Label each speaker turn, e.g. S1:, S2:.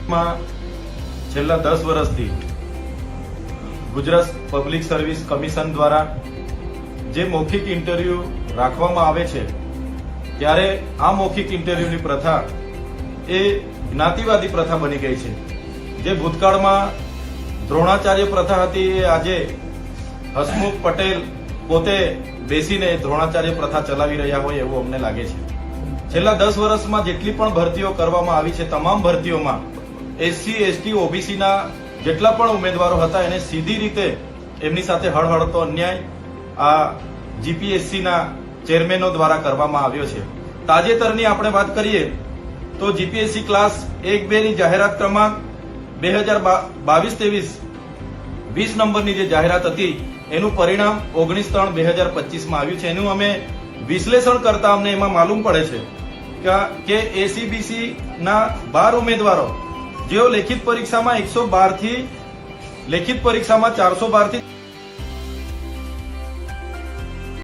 S1: માં છેલ્લા 10 વર્ષથી ગુજરાત પબ્લિક સર્વિસ કમિશન દ્વારા જે મૌખિક ઇન્ટરવ્યુ રાખવામાં આવે છે ત્યારે આ મૌખિક ઇન્ટરવ્યુની પ્રથા એ જ્ઞાતિવાદી પ્રથા બની ગઈ છે। જે ભૂતકાળમાં દ્રોણાચાર્ય પ્રથા હતી એ આજે હસમુખ પટેલ પોતે બેસીને દ્રોણાચાર્ય પ્રથા ચલાવી રહ્યા હોય એવું અમને લાગે છે। છેલ્લા 10 વર્ષમાં જેટલી પણ ભરતીઓ કરવામાં આવી છે તમામ ભરતીઓમાં એસસી એસટી ઓબીસીના જેટલા પણ ઉમેદવારો હતા એને સીધી રીતે એમની સાથે હળહળતો અન્યાય આ જીપીએસસીના ચેરમેનો દ્વારા કરવામાં આવ્યો છે। તાજેતરની આપણે વાત કરીએ તો જીપીએસસી ક્લાસ 1-2 ની જાહેરાત ક્રમાંક 2022-23 20 નંબરની જે જાહેરાત હતી એનું પરિણામ 19/3/2025 માં આવ્યું છે। એનું અમે વિશ્લેષણ કરતા અમને એમાં માલુમ પડે છે કે એસીબીસી ના 12 ઉમેદવારો જેઓ લેખિત પરીક્ષામાં 112 થી લેખિત પરીક્ષામાં 412 થી